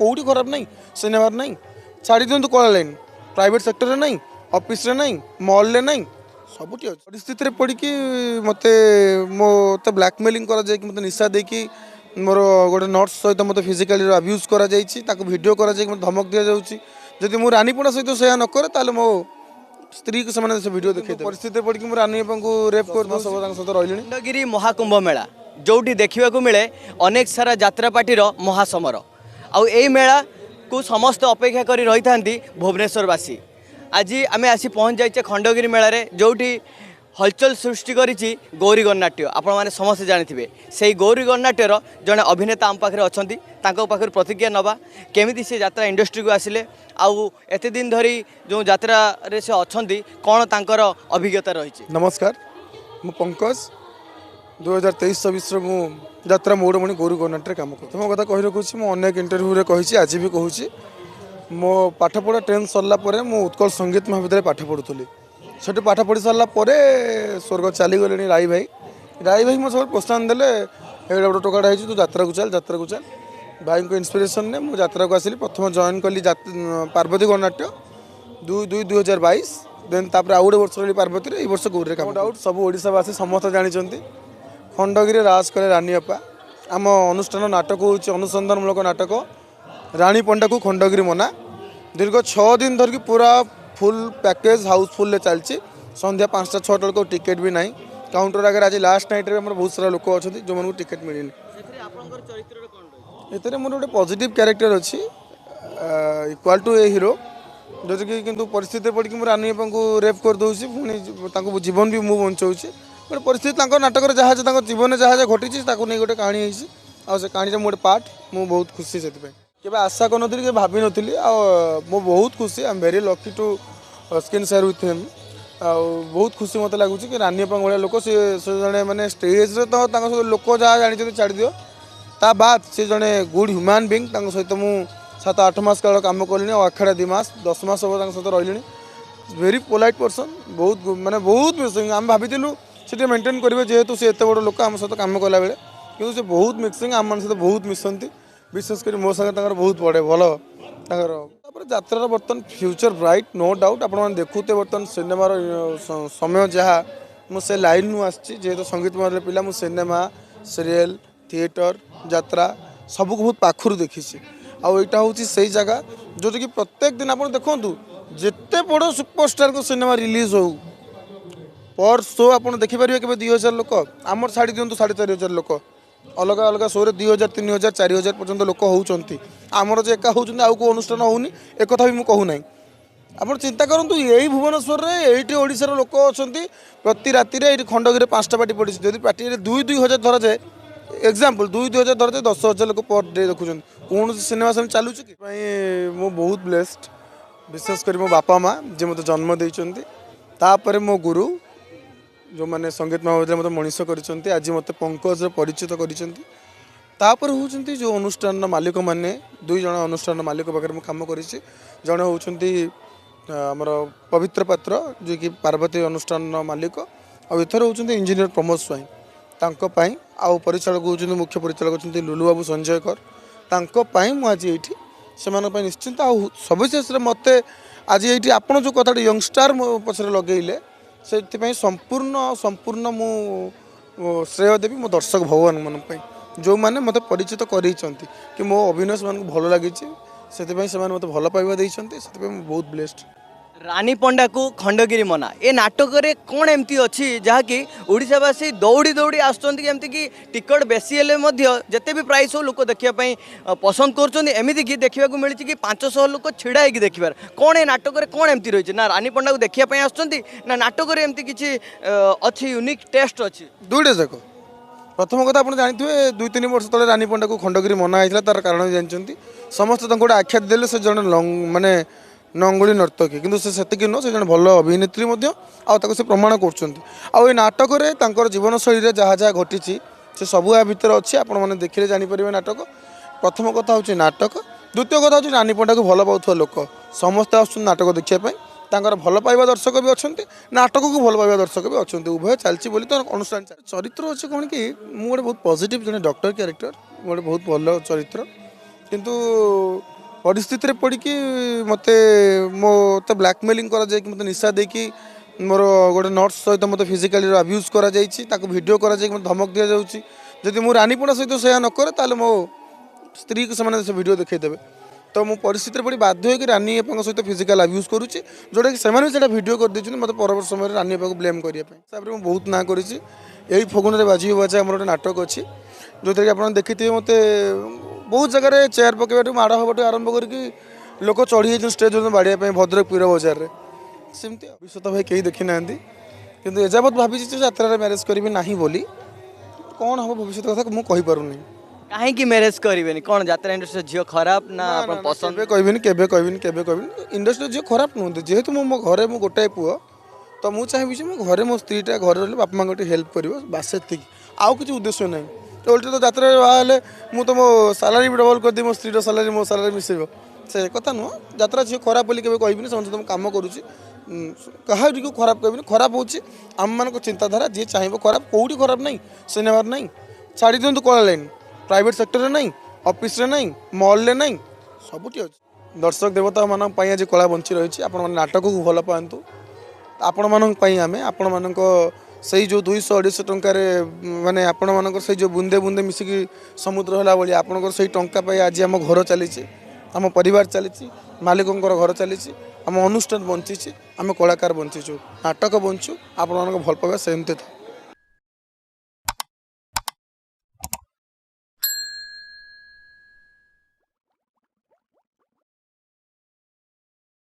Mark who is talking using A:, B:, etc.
A: कौटी खराब नहीं सिनेमा नहीं छाड़ी दिंतु कला लाइन प्राइवेट सेक्टर नहीं ऑफिस रे नहीं मॉल रे नहीं सबुठी अच्छे परिस्थिति पड़ी मत ब्लैकमेलिंग मत निशा देकी मोर गोटे नर्स सहित मत फिजिकाली अब्यूज करीडियो कर धमक दि जाऊँगी जदि मु रानीपड़ा सहित से न करे ताले मो स्त्री को से वीडियो देखे परिस्थिति पड़ी कि रानी को रेप कर सहित रही
B: खंडगिरी महाकुंभ मेला जोटी देखा मिले अनेक सारा यात्रा पार्टी महासमर आउ ए मेला को समस्त अपेक्षा कर रही था भुवनेश्वरवासी आज आम आसी पहुँच जाइए खंडगिरी मेलार जोटी हलचल सृष्टि करिछि गौरी गणनाट्य आपण माने समस्त जानिथिबे सेही गौरी गणनाट्यर जड़े अभिनेता आम पाखे अच्छा पाखे प्रतिज्ञा नवा केमिति से यात्रा इंडस्ट्री को आसिले आउ एते दिन धरी जो यात्रा रे से अछंती कौन तांकर अभिज्ञता रही।
A: नमस्कार मु पंकज 2023-24 मु यात्रा मौड़मणि गौरी गणनाट्य काम कर मो कथा कही रखुच्छी मु अनेक इंटरव्यू रे कही आज भी कहूँ मो पाठपढ़ा 10th सरला मु उत्कल संगीत महाविद्यालय पाठ पढ़ुली से पाठ पढ़ी सारा स्वर्ग चलीगले राई भाई मो सब प्रोत्साहन देले गोटे टोकाटा है तू यात्रा को चल भाई को इंस्पिरेशन ने मुझे यात्रा को आसिली प्रथम जॉइन कली पार्वती गणनाट्य 2022 देन तापर आउ गोटे वर्ष रही पार्वती ये वर्ष गौरी काम डाउट सब ओडावासी समस्त जानते खंडगिरी राज करे रानी अपा आम अनुष्ठान नाटक हूँ अनुसंधानमूलक नाटक रानी पंडा को खंडगिरी मना दीर्घ 6 दिन धरिकी पूरा फुल पैकेज हाउसफुल चलती संध्या 5टा 6टा लोक टिकेट भी ना काउंटर आगे आज लास्ट नाइट में बहुत सारा लोक अच्छा जो मैं टिकेट मिलनी ये मोर गोटे पॉजिटिव कैरेक्टर अच्छी इक्वाल टू ए हीरो जो कि किंतु परिस्थिति पड़ी कि रानी को रेप कर दूसरी पुणी जीवन भी मुझे बचाऊँगी गोटे परिस्थिति नाटक जहाँ जीवन जहाँ घटी नहीं गोटे कहानी आ कहानी मोटे पार्ट मुझे बहुत खुशी से केवे आशा कर नी भाभी नी मो बहुत खुशी I am very lucky to screen share with him बहुत खुशी मत लगुच कि रानी भाई लोक सी जड़े मैंने स्टेज तो लोक जहाँ जानते छाड़ दियो ता बाद सी जड़े गुड ह्यूमान बीइंग सहित मुझे 7-8 मास काल कम कली अखाड़ा 2 मास 10 मास सब सहित रही वेरी पोलाइट पर्सन बहुत माने बहुत मिक्सिंग आम भाई से मेंटेन करेंगे जेहेतु सी एत बड़ लोक आम सहित कम कला बेले कि सी बहुत मिक्सिंग आम सहित बहुत मिसती विशेषकर मो संगे बहुत पड़े भल यात्रा बर्तमान फ्यूचर ब्राइट नो डाउट आप देखुते बर्तमान सिनेमार समय जहाँ मुझे लाइन नु आसी जेहेतु संगीत महल पिला मु सिनेमा सीरियल थिएटर यात्रा सबको बहुत पाखुर देखी आईटा हूँ से जगह जो कि प्रत्येक दिन आप देखु जिते बड़ सुपरस्टार को सिनेमा रिलीज हो पर शो आप देखिपारे के 2000 लोक आमर छाड़ी दिंतु 4500 लोक अलग अलग शो रे 2000 3000 4000 पर्यंत लोक होउचंती आमर जे एका होउचंती आउ को अनुष्ठान होउनी एक कथा भी मु कहू नाही आपण चिंता करंतु एई भुवनेश्वर रे एठी ओडिसा रो लोक अछंती प्रति राति रे एठी खंडगिरी 5टा पार्टी पड़ी जदि पार्टी रे 2-2000 धरा जाए एग्जांपल 2-2000 धरा जाए 10,000 लोक पर डे देखुचंती कोन सिनेमा सब चालू छि कि मु बहुत ब्लेस्ड विशेष कर मो बापा माँ जे मते जन्म देइचंती तापर मो गुरु जो मैंने संगीत महाविद्यालय मत मनीष कर आज मत पंकज परिचित कर होती जो अनुष्ठान मालिक मैंने 2 जन अनुष्ठान मालिक पाखे कम कर जड़े होती आमर पवित्र पात्र जो कि पार्वती अनुष्ठान मालिक आथर होती इंजीनियर प्रमोद स्वाई आउ परिचालक होती मुख्य परिचालक होती लुलु बाबू संजय कर मुझे ये से निश्चिंत आउ सविशेष मत आज ये आप जो कथा यंगस्टार पचर लगे से संपूर्ण मु श्रेय देवी मो दर्शक भगवान मन जो मैंने मत परिचित करते कि मो अभिनय से भल लगी से मत भल पाइबा बहुत ब्लेस्ड
B: रानी पंडा को खंडगिरी मना ए नाटक रे कौन एमती अच्छी जहाँकि ओडिशावासी दौड़ी दौड़ी आसुँच कि टिकट बेसी हेले जिते भी प्राइस हो लोक देखापी पसंद करमती कि देखा मिली कि 500 लोक छिड़ा होगी देखार कौन ए नाटक रे कौन एमती रही ना रानी पंडा को देखापी आसुँच ना नाटक रे एमती किसी अच्छी यूनिक टेस्ट अच्छी
A: दुईटा जाक प्रथम कथा आप जानते 2-3 वर्ष तले रानी पंडा को खंडगिरी मना होता तार कारण जानते समस्त गोटे आख्या देले से जन माने नंगुली नर्तकी किंतु से नुह से जन भल अभिनेत्री से प्रमाण कर नाटक जीवन शैली जहाँ जहाँ घटी से सब या भितर अच्छी आप देखिए जापर नाटक प्रथम कथा हूँ नाटक द्वितीय कथा हूँ रानी पंडा को भल पाऊा लोक समस्ते आस नाटक देखापी भल पाइबा दर्शक भी अच्छा नाटक को भल पाइबा दर्शक भी अच्छा उभय चलती बोली तो अनुष्ठान चरित्र अच्छे कौन कि मुझे बहुत पॉजिटिव जन डॉक्टर कैरेक्टर गोटे बहुत भल चरित्र किंतु परिस्थिति रे पड़ी कि मते मते ब्लैकमेलिंग करा जाए कि मते निशा दे कि मोर गोटे नर्स सहित मते फिजिकली अब्यूज करा जाइछि ताको वीडियो करा जाए कि मते धमक दिया जाउछि जदि मो रानीपुणा सहित से न करे ताले मो स्त्री को से वीडियो देखै देबे तो मु परिस्थिति रे पड़ी बाध्य होई कि रानी अपन सहित फिजिकल अब्यूज करूछि जोटा कि सेमाने सेटा वीडियो कर दिछन मते परवर्त समय रे रानी अपन ब्लेम करिया पे हिसाब रे मु बहुत ना करिछि एही फगुन रे बाजी बाजा हमर गोटे नाटक अछि जोथे कि आपण देखिथिबे मते बहुत जगह चेयर पकेबाटू माड़ हबाटू आरंभ करके लोक चढ़ी जाइए स्टेज बाड़िया भद्रक पीर बजार में सेमती भविष्य भाई कहीं देखी ना कि एजावत भावी यात्रा मैरेज करी ना बोली कौन हम भविष्य कथा मुझे कहीपरूनी
B: कहीं मैरेज करेंगे कौन यात्रा इंडस्ट्री झील खराब ना आपन पसंद
A: कहबी इंडस्ट्री झील खराब नुहत जेहेतु मो घरे मो गोटाए पुओ तो मुझे चाहिए मो घरे मो स्त्रीटा घर रही बापा माँ हेल्प कर बास से आउ किसी उद्देश्य ना तो उल्टे तो यात्रा बाहर मुझे तो मो सालारी भी डबल करदी मो स्त्री सालारी मो सालारी मिसेब से कथा नुह यात्रा झील खराब बोली केवे कहबी समझ तुम कम करुच्ची क्या खराब कहबी खराब हो आम मान चिंताधारा जी चाहिए खराब कौटी खराब नहीं सिनेमार नहीं छाड़ी दिंतु कला लाइन प्राइवेट सेक्टर नहीं ऑफिस रे नहीं मॉल रे नहीं सबुठी अच्छे दर्शक देवता मान आज कला बंची रही आपण नाटक को भल पातु आपण मान आम आपण मान से जो 200-250 टंकार माने आपण मान से जो बुंदे बुंदे मिसिकी समुद्र होला बोली आपण से टंका पाई आज आम घर चली आम परिवार चली मालिकों घर चली आम अनुष्ठान बंची आम कलाकार बंचीचु नाटक बंचु आपण भल पाइबा सेमती था।